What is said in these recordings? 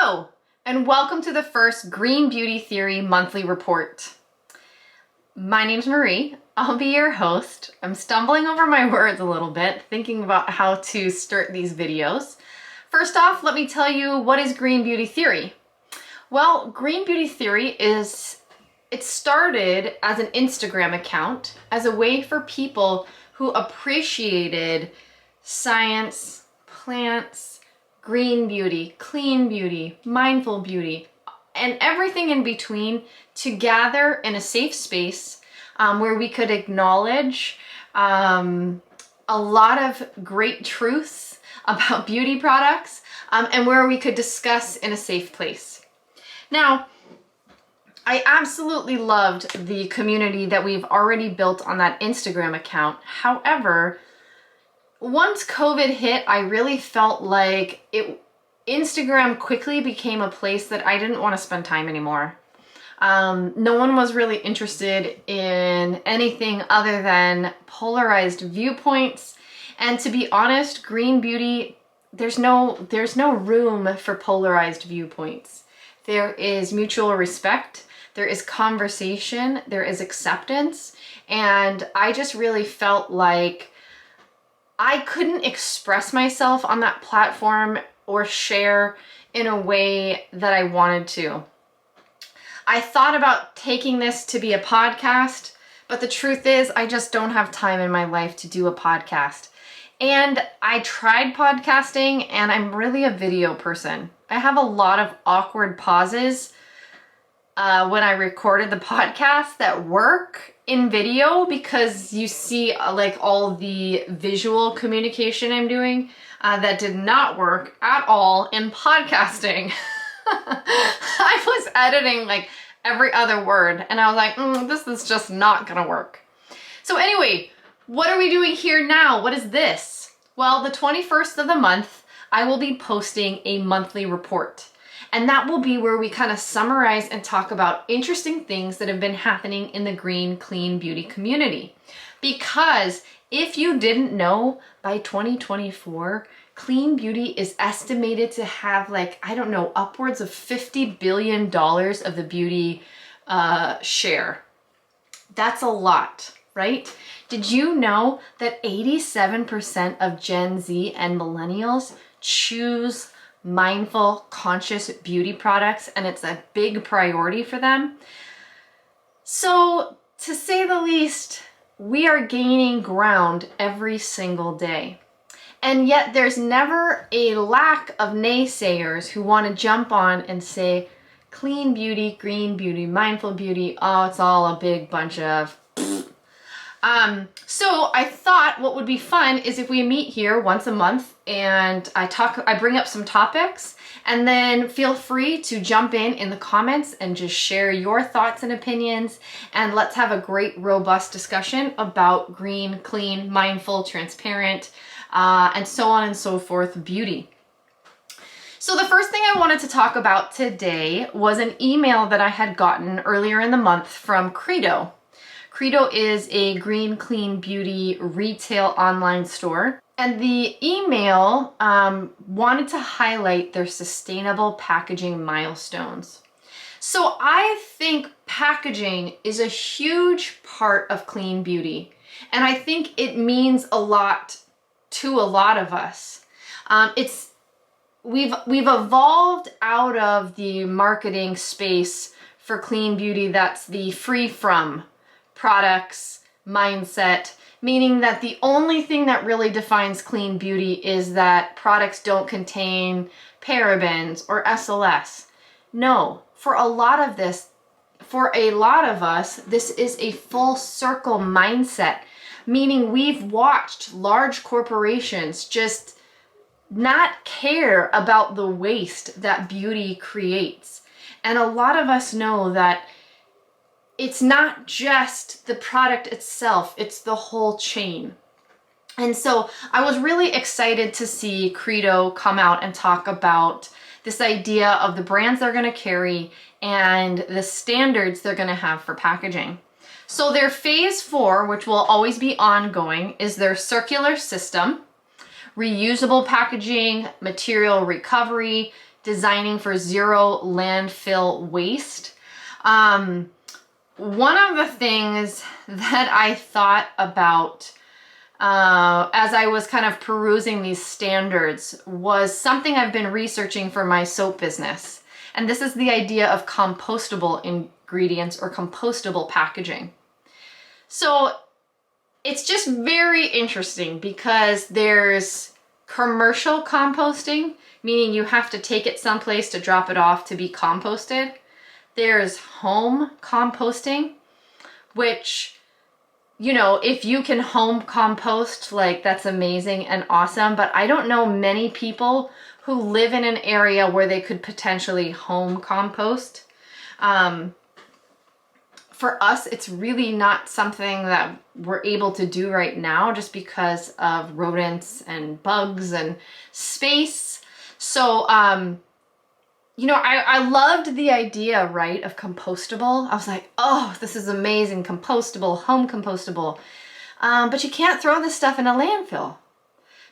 Hello, and welcome to the first Green Beauty Theory monthly report. My name's Marie. I'll be your host. I'm stumbling over my words a little bit, thinking about how to start these videos. First off, let me tell you, what is Green Beauty Theory? Well, Green Beauty Theory it started as an Instagram account as a way for people who appreciated science, plants, green beauty, clean beauty, mindful beauty, and everything in between to gather in a safe space where we could acknowledge a lot of great truths about beauty products and where we could discuss in a safe place. Now, I absolutely loved the community that we've already built on that Instagram account. However, once COVID hit, I really felt like Instagram quickly became a place that I didn't want to spend time anymore. No one was really interested in anything other than polarized viewpoints. And to be honest, green beauty, there's no room for polarized viewpoints. There is mutual respect. There is conversation, there is acceptance, and I just really felt like I couldn't express myself on that platform or share in a way that I wanted to. I thought about taking this to be a podcast, but the truth is I just don't have time in my life to do a podcast. And I tried podcasting, and I'm really a video person. I have a lot of awkward pauses when I recorded the podcast that work in video because you see like all the visual communication I'm doing that did not work at all in podcasting. I was editing like every other word and I was like, this is just not gonna work. So anyway, what are we doing here now? What is this? Well, the 21st of the month, I will be posting a monthly report. And that will be where we kind of summarize and talk about interesting things that have been happening in the green, clean beauty community. Because if you didn't know, by 2024, clean beauty is estimated to have upwards of $50 billion of the beauty share. That's a lot, right? Did you know that 87% of Gen Z and millennials choose mindful, conscious beauty products, and it's a big priority for them? So, to say the least, we are gaining ground every single day. And yet there's never a lack of naysayers who want to jump on and say, clean beauty, green beauty, mindful beauty, oh, it's all a big bunch of so I thought what would be fun is if we meet here once a month and I bring up some topics, and then feel free to jump in the comments and just share your thoughts and opinions, and let's have a great robust discussion about green, clean, mindful, transparent, and so on and so forth beauty. So the first thing I wanted to talk about today was an email that I had gotten earlier in the month from Credo. Credo is a green, clean beauty retail online store. And the email wanted to highlight their sustainable packaging milestones. So I think packaging is a huge part of clean beauty. And I think it means a lot to a lot of us. We've evolved out of the marketing space for clean beauty that's the free from products mindset, meaning that the only thing that really defines clean beauty is that products don't contain parabens or SLS. No, for a lot of us, this is a full circle mindset, meaning we've watched large corporations just not care about the waste that beauty creates. And a lot of us know that it's not just the product itself, it's the whole chain. And so I was really excited to see Credo come out and talk about this idea of the brands they're going to carry and the standards they're going to have for packaging. So their phase 4, which will always be ongoing, is their circular system, reusable packaging, material recovery, designing for zero landfill waste. One of the things that I thought about as I was kind of perusing these standards was something I've been researching for my soap business. And this is the idea of compostable ingredients or compostable packaging. So it's just very interesting because there's commercial composting, meaning you have to take it someplace to drop it off to be composted. There's home composting, which, you know, if you can home compost, like that's amazing and awesome, but I don't know many people who live in an area where they could potentially home compost. For us, it's really not something that we're able to do right now just because of rodents and bugs and space. So, you know, I loved the idea, right, of compostable. I was like, oh, this is amazing, compostable, home compostable. But you can't throw this stuff in a landfill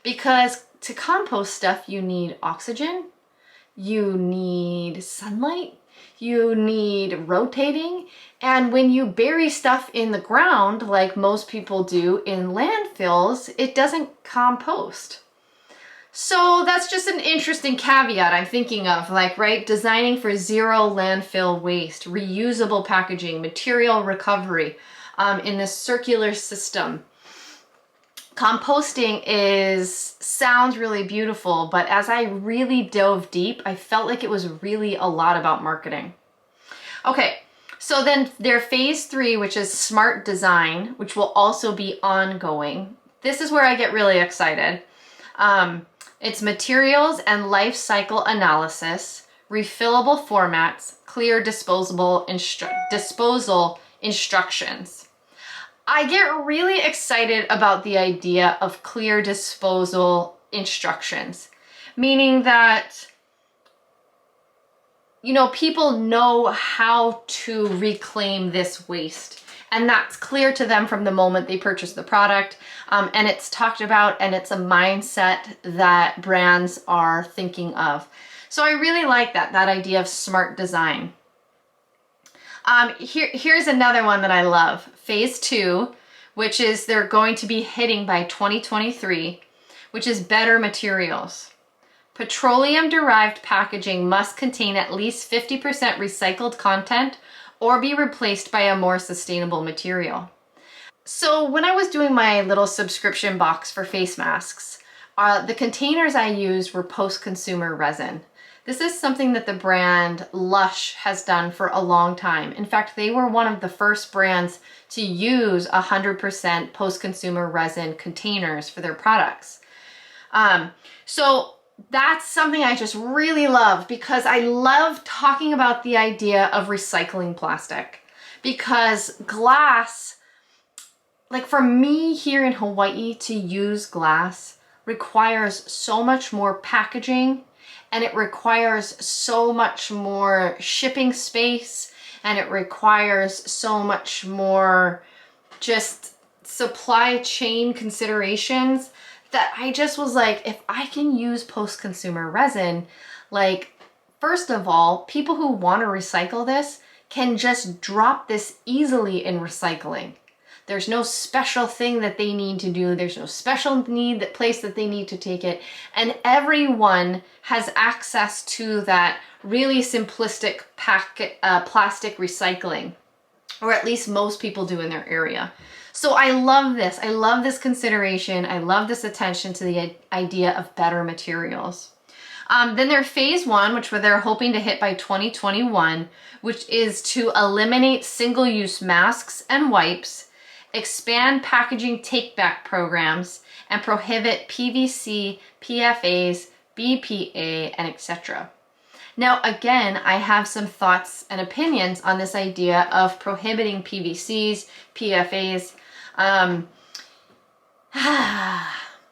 because to compost stuff, you need oxygen, you need sunlight, you need rotating, and when you bury stuff in the ground, like most people do in landfills, it doesn't compost. So that's just an interesting caveat I'm thinking of, like, right, designing for zero landfill waste, reusable packaging, material recovery in this circular system. Composting sounds really beautiful, but as I really dove deep, I felt like it was really a lot about marketing. Okay, so then their phase 3, which is smart design, which will also be ongoing. This is where I get really excited. It's materials and life cycle analysis, refillable formats, clear disposal instructions. I get really excited about the idea of clear disposal instructions, meaning that, you know, people know how to reclaim this waste, and that's clear to them from the moment they purchase the product, and it's talked about, and it's a mindset that brands are thinking of. So I really like that idea of smart design. Here's another one that I love. Phase 2, which is they're going to be hitting by 2023, which is better materials. Petroleum-derived packaging must contain at least 50% recycled content or be replaced by a more sustainable material. So when I was doing my little subscription box for face masks, the containers I used were post-consumer resin. This is something that the brand Lush has done for a long time. In fact, they were one of the first brands to use 100% post-consumer resin containers for their products. So that's something I just really love because I love talking about the idea of recycling plastic. Because glass, like for me here in Hawaii to use glass requires so much more packaging, and it requires so much more shipping space, and it requires so much more just supply chain considerations that I just was like, if I can use post-consumer resin, like, first of all, people who want to recycle this can just drop this easily in recycling. There's no special thing that they need to do. There's no special place that they need to take it. And everyone has access to that really simplistic plastic recycling, or at least most people do in their area. So I love this. I love this consideration. I love this attention to the idea of better materials. Then their phase 1, which they're hoping to hit by 2021, which is to eliminate single-use masks and wipes, expand packaging take-back programs, and prohibit PVC, PFAs, BPA, and etc. Now, again, I have some thoughts and opinions on this idea of prohibiting PVCs, PFAs.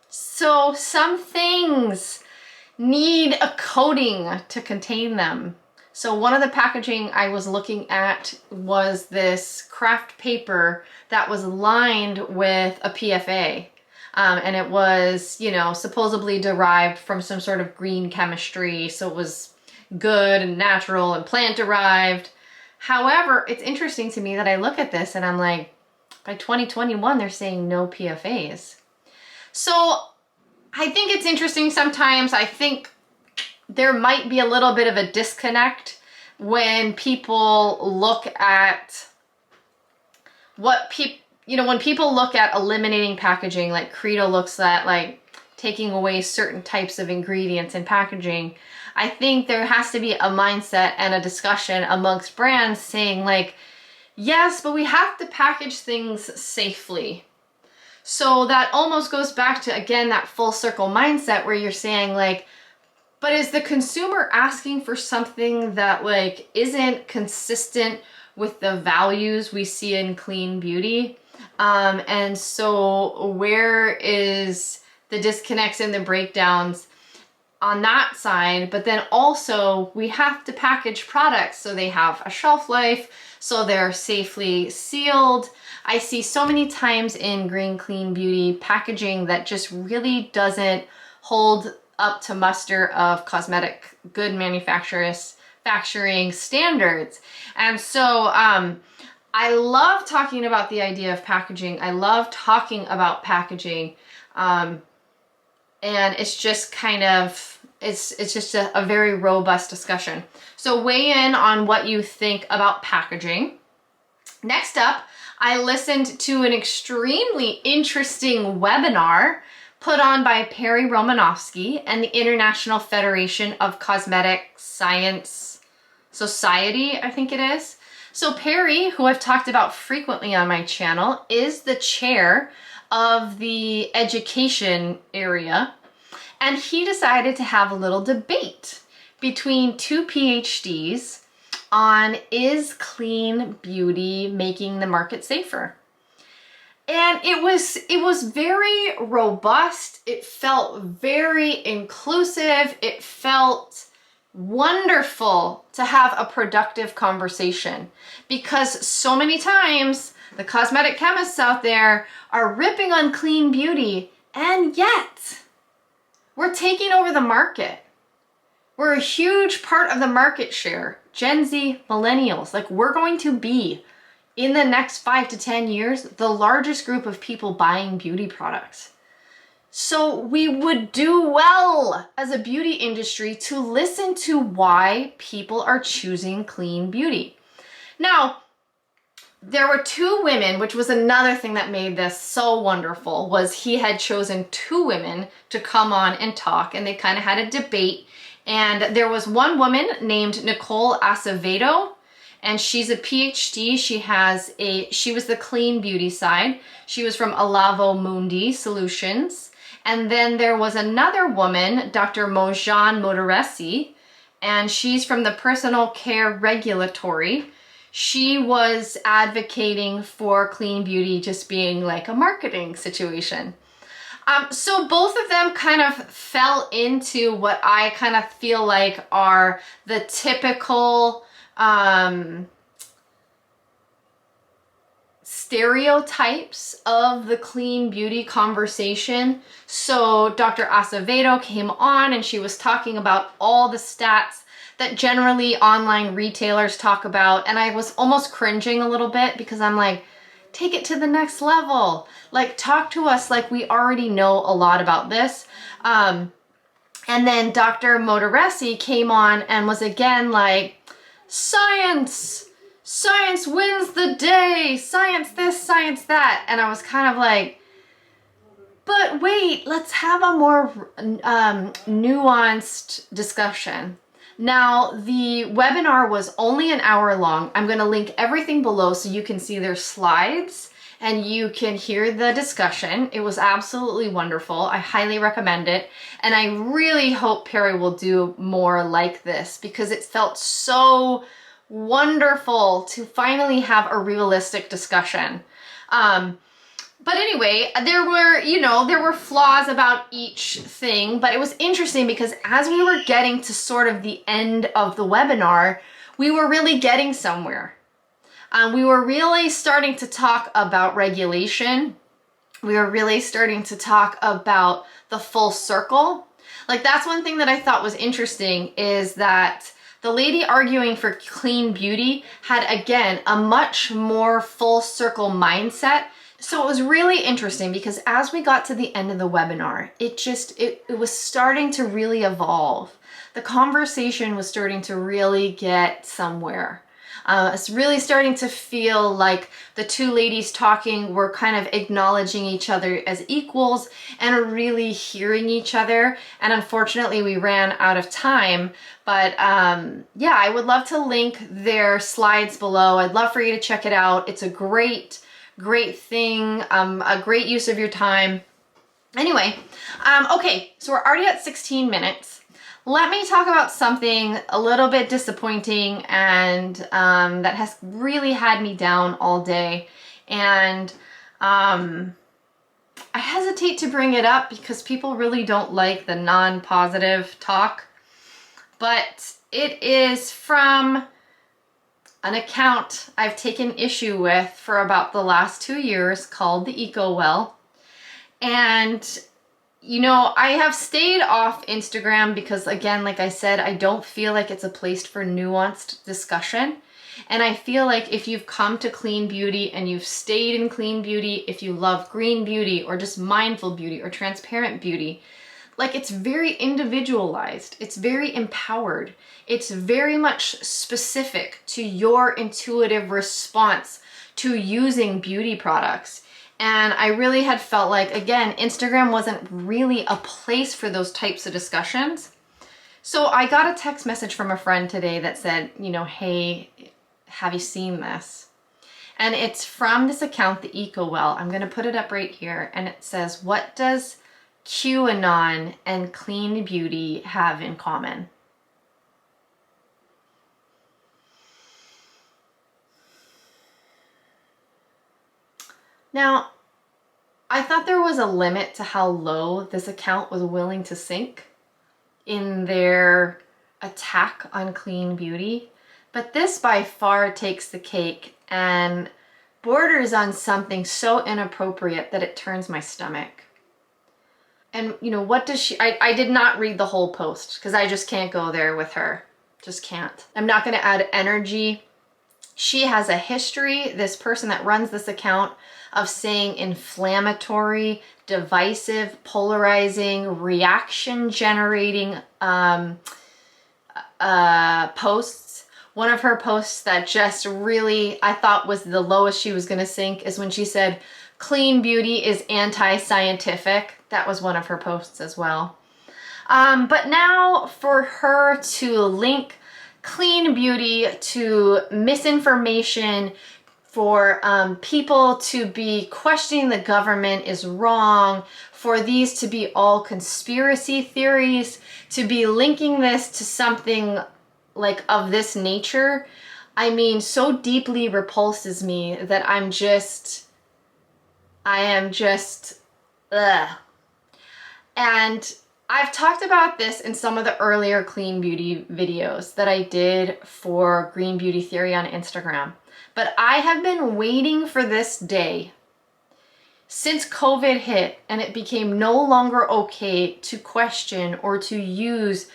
So some things need a coating to contain them. So one of the packaging I was looking at was this craft paper that was lined with a PFA. And it was, you know, supposedly derived from some sort of green chemistry. So it was, good and natural and plant derived. However, it's interesting to me that I look at this and I'm like, by 2021, they're saying no PFAs. So I think it's interesting sometimes. I think there might be a little bit of a disconnect when people look at what people, when people look at eliminating packaging, like Credo looks at like taking away certain types of ingredients in packaging. I think there has to be a mindset and a discussion amongst brands saying like, yes, but we have to package things safely. So that almost goes back to, again, that full circle mindset where you're saying like, but is the consumer asking for something that like isn't consistent with the values we see in clean beauty? And so where is the disconnects and the breakdowns on that side? But then also we have to package products so they have a shelf life, so they're safely sealed. I see so many times in green clean beauty packaging that just really doesn't hold up to muster of cosmetic good manufacturing standards. And so I love talking about the idea of packaging. I love talking about packaging. And it's just kind of, it's just a very robust discussion. So weigh in on what you think about packaging. Next up, I listened to an extremely interesting webinar put on by Perry Romanofsky and the International Federation of Cosmetic Science Society, I think it is. So Perry, who I've talked about frequently on my channel, is the chair of the education area. And he decided to have a little debate between two PhDs on, is clean beauty making the market safer? And it was very robust. It felt very inclusive. It felt wonderful to have a productive conversation, because so many times the cosmetic chemists out there are ripping on clean beauty, and yet we're taking over the market. We're a huge part of the market share. Gen Z, millennials, like we're going to be, in the next 5 to 10 years, the largest group of people buying beauty products. So we would do well as a beauty industry to listen to why people are choosing clean beauty. Now, there were two women, which was another thing that made this so wonderful, was he had chosen two women to come on and talk, and they kind of had a debate. And there was one woman named Nicole Acevedo, and she's a PhD. She was the clean beauty side. She was from Elavo Mundi Solutions. And then there was another woman, Dr. Mojgan Moddaresi, and she's from the personal care regulatory. She was advocating for clean beauty just being like a marketing situation. So both of them kind of fell into what I kind of feel like are the typical stereotypes of the clean beauty conversation. So Dr. Acevedo came on and she was talking about all the stats that generally online retailers talk about. And I was almost cringing a little bit because I'm like, take it to the next level. Like, talk to us like we already know a lot about this. And then Dr. Moddaresi came on and was again like, science wins the day, science this, science that. And I was kind of like, but wait, let's have a more nuanced discussion. Now, the webinar was only an hour long. I'm going to link everything below so you can see their slides and you can hear the discussion. It was absolutely wonderful. I highly recommend it. And I really hope Perry will do more like this because it felt so wonderful to finally have a realistic discussion. But anyway, there were flaws about each thing, but it was interesting because as we were getting to sort of the end of the webinar, we were really getting somewhere. We were really starting to talk about regulation. We were really starting to talk about the full circle. Like, that's one thing that I thought was interesting is that The lady arguing for clean beauty had, again, a much more full circle mindset. So it was really interesting because as we got to the end of the webinar, it was starting to really evolve. The conversation was starting to really get somewhere. It's really starting to feel like the two ladies talking were kind of acknowledging each other as equals and really hearing each other. And unfortunately, we ran out of time. But yeah, I would love to link their slides below. I'd love for you to check it out. It's a great thing, a great use of your time. Anyway, okay, so we're already at 16 minutes. Let me talk about something a little bit disappointing and that has really had me down all day. And I hesitate to bring it up because people really don't like the non-positive talk. But it is from an account I've taken issue with for about the last 2 years called the Eco Well. And you know, I have stayed off Instagram because, again, like I said, I don't feel like it's a place for nuanced discussion. And I feel like if you've come to clean beauty and you've stayed in clean beauty, if you love green beauty or just mindful beauty or transparent beauty, like it's very individualized, it's very empowered, it's very much specific to your intuitive response to using beauty products. And I really had felt like, again, Instagram wasn't really a place for those types of discussions. So I got a text message from a friend today that said, you know, hey, have you seen this? And it's from this account, the Eco Well. I'm going to put it up right here. And it says, what does QAnon and clean beauty have in common? Now, I thought there was a limit to how low this account was willing to sink in their attack on clean beauty, but this by far takes the cake and borders on something so inappropriate that it turns my stomach. And you know, what does she, I did not read the whole post because I just can't go there with her. Just can't. I'm not going to add energy. She has a history, this person that runs this account, of saying inflammatory, divisive, polarizing, reaction-generating posts. One of her posts that just really, I thought was the lowest she was going to sink is when she said, clean beauty is anti-scientific. That was one of her posts as well. But now for her to link clean beauty to misinformation, for people to be questioning the government is wrong, for these to be all conspiracy theories, to be linking this to something like of this nature, I mean, so deeply repulses me that I am just, ugh. And I've talked about this in some of the earlier clean beauty videos that I did for Green Beauty Theory on Instagram. But I have been waiting for this day since COVID hit and it became no longer okay to question or to use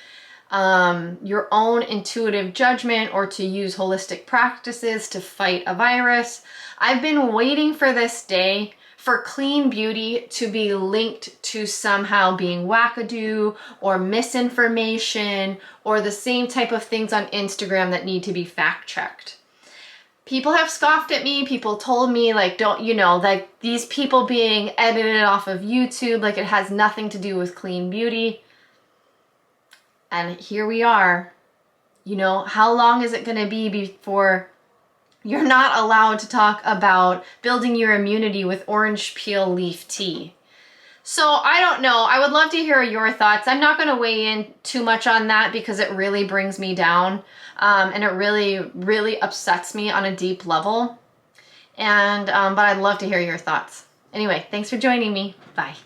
your own intuitive judgment or to use holistic practices to fight a virus. I've been waiting for this day for clean beauty to be linked to somehow being wackadoo or misinformation or the same type of things on Instagram that need to be fact-checked. People have scoffed at me. People told me, like, don't, you know, like these people being edited off of YouTube, like it has nothing to do with clean beauty. And here we are. You know, how long is it going to be before you're not allowed to talk about building your immunity with orange peel leaf tea? So I don't know. I would love to hear your thoughts. I'm not going to weigh in too much on that because it really brings me down. And it really, really upsets me on a deep level. And, but I'd love to hear your thoughts. Anyway, thanks for joining me. Bye.